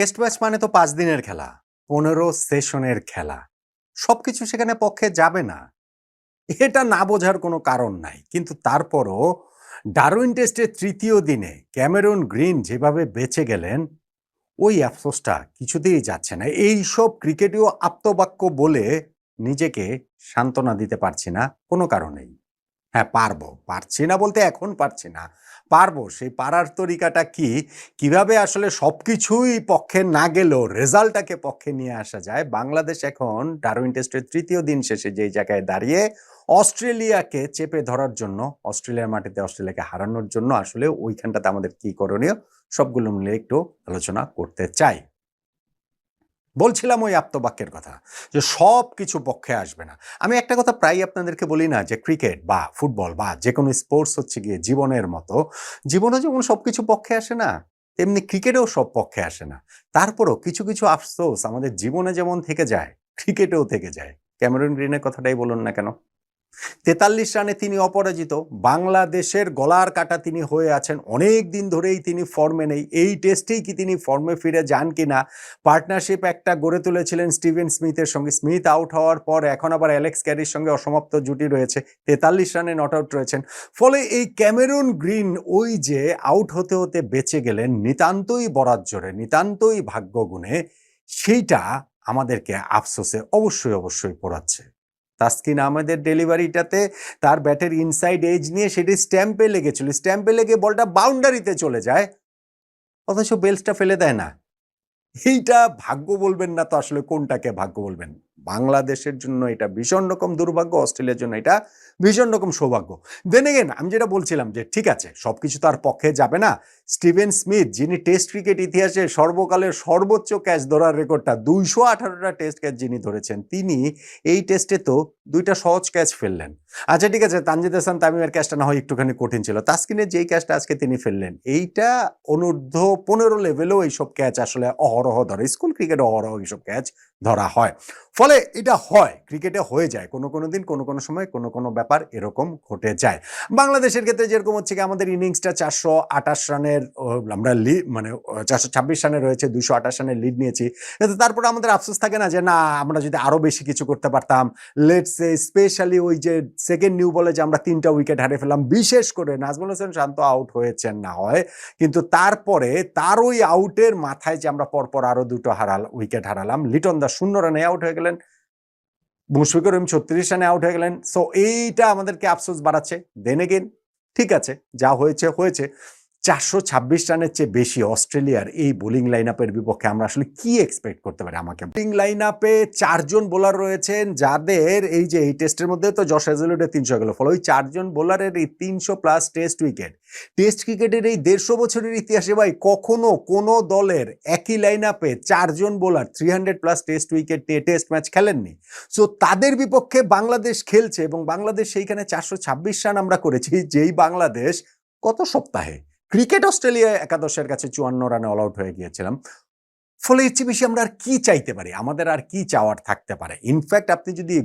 Test match মানে তো ৫ দিনের খেলা, ১৫ সেশনের খেলা। সবকিছু সেখানে পক্ষে যাবে না। এটা না বোঝার কোনো কারণ নাই। কিন্তু তারপরও ডারউইন টেস্টের ৩য় দিনে ক্যামেরন গ্রিন যেভাবে বেঁচে গেলেন, ওই আফসোসটা কিছুতেই যাচ্ছে না। এইসব ক্রিকেটীয় আপ্তবাক্য বলে নিজেকে সান্ত্বনা দিতে পারছি না কোনো কারণেই। হ্যাঁ, পারবো। পারছি না বলতে এখন পারছি না। পারবো। সেই পারার তরিকাটা কি? কিভাবে আসলে সবকিছুই পক্ষে না গেলেও রেজাল্টটাকে পক্ষে নিয়ে আসা যায়? বাংলাদেশ এখন ডারউইন টেস্টের ৩য় দিন শেষে যেই জায়গায় দাঁড়িয়ে অস্ট্রেলিয়াকে চেপে ধরার জন্য, অস্ট্রেলিয়ার মাটিতে অস্ট্রেলিয়াকে হারানোর জন্য আসলে ওইখানটাতে আমাদের কি করণীয়? সবগুলো মিলে একটু আলোচনা করতে চাই। বলছিলাম ওই আপ্তবাক্যের কথা যে সবকিছু পক্ষে আসবে না। আমি একটা কথা প্রায়ই আপনাদেরকে বলি না যে ক্রিকেট বা ফুটবল বা যে কোনো স্পোর্টস হচ্ছে গিয়ে জীবনের মতো। জীবনে যেমন সবকিছু পক্ষে আসে না, তেমনি ক্রিকেটেও সব পক্ষে আসে না। তারপরও কিছু, কিছু আফসোস আমাদের জীবনে যেমন থেকে যায়, ক্রিকেটেও থেকে যায়। ক্যামেরন গ্রিনের কথাটাই বলুন না কেন? ৪৩ রানে তিনি অপরাজিত। বাংলাদেশের গলার কাটা তিনি হয়ে আছেন। অনেক দিন ধরেই তিনি ফর্মে নেই। এই টেস্টেই কি তিনি ফর্মে ফিরে যান কিনা? পার্টনারশিপ একটা গড়ে তুলেছিলেন স্টিভেন স্মিথের সঙ্গে। স্মিথ আউট হওয়ার পর এখন আবার অ্যালেক্স ক্যারির সঙ্গে অসমাপ্ত জুটি রয়েছে। ৪৩ রানে নট আউট রয়েছেন। ফলে এই ক্যামেরন গ্রিন ওই যে আউট হতে, হতে বেঁচে গেলেন নিতান্তই বরাত জোরে, নিতান্তই ভাগ্যগুণে, সেইটা আমাদেরকে আফসোসে অবশ্যই, অবশ্যই পোড়াচ্ছে। তাসকিন আহমেদের ডেলিভারিটাতে তার ব্যাটের ইনসাইড এজ নিয়ে সেটি স্ট্যাম্পে লেগেছিল। স্ট্যাম্পে লেগে বলটা বাউন্ডারিতে চলে যায়। অথচ বেলসটা ফেলে দেয় না। এইটা ভাগ্য বলবেন না তো আসলে কোনটাকে ভাগ্য বলবেন? বাংলাদেশের জন্য এটা ভীষণ রকম দুর্ভাগ্য, অস্ট্রেলিয়ার জন্য এটা ভীষণ রকম সৌভাগ্য। দেন এগেইন আমি যেটা বলছিলাম যে ঠিক আছে, সবকিছু তার পক্ষে যাবে না। স্টিভেন স্মিথ যিনি টেস্ট ক্রিকেট ইতিহাসে সর্বকালের সর্বোচ্চ ক্যাচ ধরার রেকর্ডটা ২১৮টা টেস্ট ক্যাচ যিনি ধরেছেন, তিনি এই টেস্টে তো ২টা সহজ ক্যাচ ফেললেন। আচ্ছা ঠিক আছে, তানজিদ হাসান তামিমের ক্যাচটা না হয় একটুখানি কঠিন ছিল। তাসকিনের যেই ক্যাচটা আজকে তিনি ফেললেন, এইটা অনূর্ধ্ব ১৫ লেভেলেও এইসব ক্যাচ আসলে অহরহ ধরে। স্কুল ক্রিকেটে অহরহ এইসব ক্যাচ ধরা হয়। ফলে এটা হয়, ক্রিকেটে হয়ে যায়। কোনো দিন কোনো সময় কোনো ব্যাপার এরকম ঘটে যায়। বাংলাদেশের ক্ষেত্রে যেরকম হচ্ছে কি আমাদের ইনিংসটা ৪২৮ রানের আমরা মানে ৪২৬ রানে রয়েছে, ২২৮ রানের লিড নিয়েছি। কিন্তু তারপরে আমাদের আফসোস থাকে না যে না আমরা যদি আরো বেশি কিছু করতে পারতাম। লেটস সে স্পেশালি ওই যে সেকেন্ড নিউ বলে যে আমরা ৩টা উইকেট হারিয়ে ফেললাম। বিশেষ করে নাজমুল হোসেন শান্ত আউট হয়েছেন না হয়। কিন্তু তারপরে তার ওই আউটের মাথায় যে আমরা পরপর আরো ২টো উইকেট হারালাম। লিটন দাস ০ রানে আউট হয়ে গেলেন। মুশফিকুর রহিম ৩৬ রানে আউট হয়ে গেলেন। সো এইটা আমাদেরকে আফসোস বাড়াচ্ছে। দেন এগেইন ঠিক আছে, যা হয়েছে হয়েছে। ৪২৬ রানের চেয়ে বেশি অস্ট্রেলিয়ার এই বোলিং লাইন আপের বিপক্ষে আমরা আসলে কি এক্সপেক্ট করতে পারি? আমাকে বোলিং লাইন আপে ৪ জন বোলার রয়েছেন যাদের এই যে এই টেস্টের মধ্যে তো জশ হ্যাজেলউডের ৩০০ গেল। ফলে ওই ৪ জন বোলারের এই ৩০০ প্লাস টেস্ট উইকেট। টেস্ট ক্রিকেটের এই ১৫০ বছরের ইতিহাসে ভাই কখনো কোনো দলের একই লাইন আপে ৪ জন বোলার ৩০০ প্লাস টেস্ট উইকেট নিয়ে টেস্ট ম্যাচ খেলেননি। সো তাদের বিপক্ষে বাংলাদেশ খেলছে এবং বাংলাদেশ সেইখানে ৪২৬ রান আমরা করেছি, যেই বাংলাদেশ গত সপ্তাহে ক্রিকেট অস্ট্রেলিয়া একাদশের কাছে ৫৪ রানে অল আউট হয়ে গিয়েছিলাম। ফলে এর চেয়ে বেশি আমরা আর কি চাইতে পারি? আমাদের আর কি চাওয়ার থাকতে পারে? ইনফ্যাক্ট আপনি যদি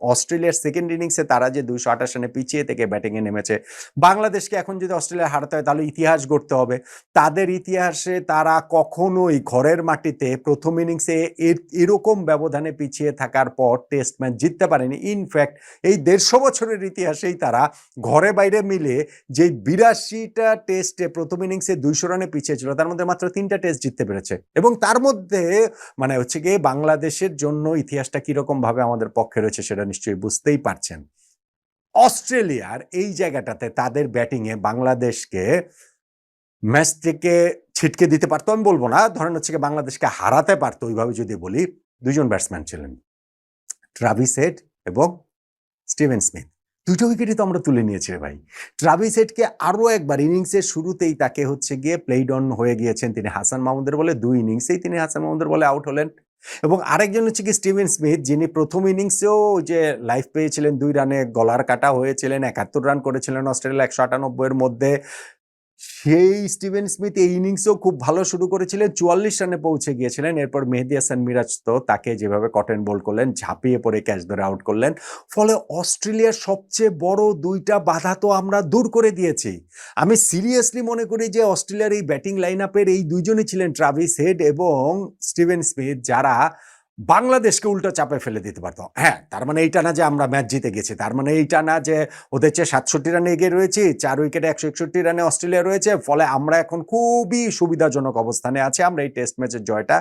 অস্ট্রেলিয়ার সেকেন্ড ইনিংসে তারা যে ২২৮ রানে পিছিয়ে থেকে ব্যাটিং এ নেমেছে, বাংলাদেশকে এখন যদি অস্ট্রেলিয়া হারাতে হয় তাহলে ইতিহাস গড়তে হবে। তাদের ইতিহাসে তারা কখনোই ঘরের মাটিতে ১ম ইনিংসে এরকম ব্যবধানে পিছিয়ে থাকার পর টেস্ট ম্যাচ জিততে পারেনি। ইনফ্যাক্ট এই ১৫০ বছরের ইতিহাসেই তারা ঘরে বাইরে মিলে যেই ৮২টা টেস্টে ১ম ইনিংসে ২০০ রানে পিছিয়ে ছিল, তার মধ্যে মাত্র ৩টা টেস্ট জিততে পেরেছে। এবং তার মধ্যে মানে হচ্ছে গিয়ে বাংলাদেশের জন্য ইতিহাসটা কিরকম ভাবে আমাদের পক্ষে রয়েছে সেটা নিশ্চয়ই বুঝতেই পারছেন। অস্ট্রেলিয়ার এই জায়গাটাতে তাদের ব্যাটিংয়ে বাংলাদেশকে ম্যাচ থেকে ছিটকে দিতে পারতো আমি বলব না। ধরেন হচ্ছে গিয়ে বাংলাদেশকে হারাতে পারতো ওইভাবে যদি বলি। ২ জন ব্যাটসম্যান ছিলেন। ট্রাভিস হেড এবং স্টিভেন স্মিথ। ২টো উইকেটই তো আমরা তুলে নিয়েছি রে ভাই। ট্রাভিস হেডকে আরো একবার ইনিংসের শুরুতেই তাকে হচ্ছে গিয়ে প্লেইড অন হয়ে গিয়েছেন তিনি হাসান মাহমুদের বলে। ২ ইনিংসেই তিনি হাসান মাহমুদের বলে আউট হলেন। এবং আরেকজন হচ্ছে কি স্টিভেন স্মিথ, যিনি ১ম ইনিংসেও যে লাইফ পেয়েছিলেন ২ রানে, গলার কাটা হয়েছিলেন, ৭১ রান করেছিলেন অস্ট্রেলিয়া ১৯৮ এর মধ্যে। সেই স্টিভেন স্মিথ এই ইনিংসেও খুব ভালো শুরু করেছিলেন, 44 রানে পৌঁছে গিয়েছিলেন। এরপর মেহেদী হাসান মিরাজ তো তাকে যেভাবে কটেন বোল্ড করলেন, ঝাঁপিয়ে পড়ে ক্যাচ ধরে আউট করলেন। ফলে অস্ট্রেলিয়ার সবচেয়ে বড় ২টা বাধা তো আমরা দূর করে দিয়েছি। আমি সিরিয়াসলি মনে করি যে অস্ট্রেলিয়ার এই ব্যাটিং লাইন আপের এই দুইজনই ছিলেন ট্রাভিস হেড এবং স্টিভেন স্মিথ, যারা বাংলাদেশকে উল্টো চাপে ফেলে দিতে পারতো। হ্যাঁ, তার মানে এইটা না যে আমরা ম্যাচ জিতে গেছি, তার মানে এইটা না যে ওদের চেয়ে 67 রানে এগিয়ে রয়েছি, 4 উইকেটে 161 রানে অস্ট্রেলিয়া রয়েছে, ফলে আমরা এখন খুবই সুবিধাজনক অবস্থানে আছি, আমরা এই টেস্ট ম্যাচের জয়টা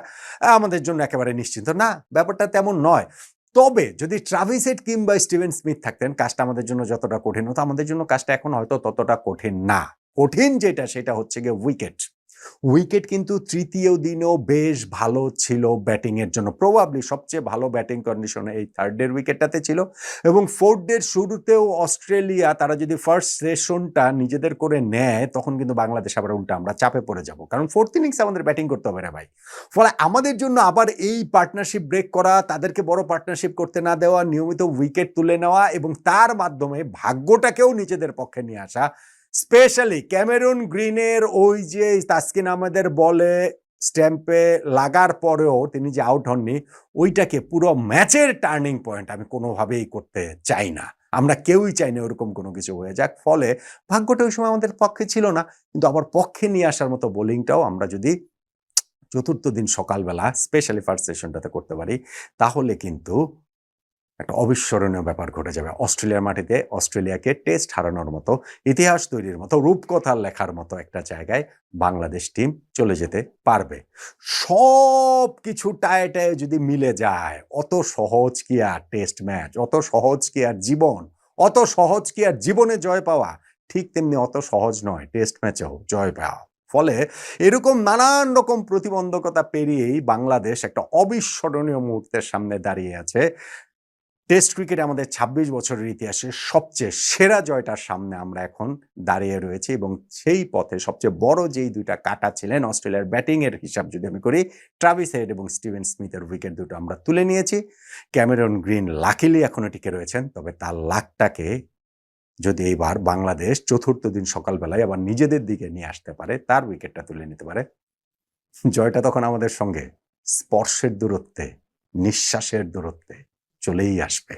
আমাদের জন্য একেবারে নিশ্চিন্ত না। ব্যাপারটা তেমন নয়। তবে যদি ট্রাভিস হেড কিংবা স্টিভেন স্মিথ থাকতেন, কাজটা আমাদের জন্য যতটা কঠিন হতো, আমাদের জন্য কাজটা এখন হয়তো ততটা কঠিন না। কঠিন যেটা, সেটা হচ্ছে গিয়ে উইকেট। উইকেট কিন্তু তৃতীয় দিনেও বেশ ভালো ছিল ব্যাটিং এর জন্য, প্রবাবলি সবচেয়ে ভালো ব্যাটিং কন্ডিশনে এই থার্ড ডের উইকেটটাতে ছিল। এবং ফোর্থ ডের শুরুতেও অস্ট্রেলিয়া তারা যদি ফার্স্ট সেশনটা নিজেদের করে নেয়, তখন কিন্তু বাংলাদেশ আবার উল্টা আমরা চাপে পড়ে যাব, কারণ ফোর্থ ইনিংসে আমাদের ব্যাটিং করতে হবে না ভাই। ফলে আমাদের জন্য আবার এই পার্টনারশিপ ব্রেক করা, তাদেরকে বড় পার্টনারশিপ করতে না দেওয়া, নিয়মিত উইকেট তুলে নেওয়া এবং তার মাধ্যমে ভাগ্যটাকেও নিজেদের পক্ষে নিয়ে আসা, স্পেশালি ক্যামেরুন গ্রিনের ওই যে তাসকিন আহমেদের বলে স্ট্যাম্পে লাগার পরেও তিনি যে আউট হননি, ওইটাকে পুরো ম্যাচের টার্নিং পয়েন্ট আমি কোনোভাবেই করতে চাই না। আমরা কেউই চাই না ওরকম কোনো কিছু হয়ে যাক। ফলে ভাগ্যটা ওই সময় আমাদের পক্ষে ছিল না, কিন্তু আবার পক্ষে নিয়ে আসার মতো বোলিংটাও আমরা যদি চতুর্থ দিন সকালবেলা স্পেশালি ফার্স্ট সেশনটাতে করতে পারি, তাহলে কিন্তু একটা অবিস্মরণীয় ব্যাপার ঘটে যাবে। অস্ট্রেলিয়ার মাটিতে অস্ট্রেলিয়াকে টেস্ট হারানোর মতো, ইতিহাস তৈরির মতো, রূপকথা লেখার মতো একটা জায়গায় বাংলাদেশ টিম চলে যেতে পারবে। সব কিছু টায়ে টায়ে যদি মিলে যায়, অত সহজ কি আর টেস্ট ম্যাচ, অত সহজ কি আর জীবন, অত সহজ কি আর জীবনে জয় পাওয়া, ঠিক তেমনি অত সহজ নয় টেস্ট ম্যাচেও জয় পাওয়া। ফলে এরকম নানান রকম প্রতিবন্ধকতা পেরিয়েই বাংলাদেশ একটা অবিস্মরণীয় মুহূর্তের সামনে দাঁড়িয়ে আছে। টেস্ট ক্রিকেটে আমাদের ২৬ বছরের ইতিহাসে সবচেয়ে সেরা জয়টার সামনে আমরা এখন দাঁড়িয়ে রয়েছি, এবং সেই পথে সবচেয়ে বড় যেই ২টা কাঁটা ছিলেন অস্ট্রেলিয়ার ব্যাটিং এর হিসাব যদি আমি করি, ট্রাভিস হেড এবং স্টিভেন স্মিথের উইকেট দুটো আমরা তুলে নিয়েছি। ক্যামেরন গ্রিন লাকিলি এখনো টিকে রয়েছেন, তবে তার লাকটাকে যদি এইবার বাংলাদেশ চতুর্থ দিন সকালবেলায় আবার নিজেদের দিকে নিয়ে আসতে পারে, তার উইকেটটা তুলে নিতে পারে, জয়টা তখন আমাদের সঙ্গে স্পর্শের দূরত্বে, নিঃশ্বাসের দূরত্বে চলেই আসবে।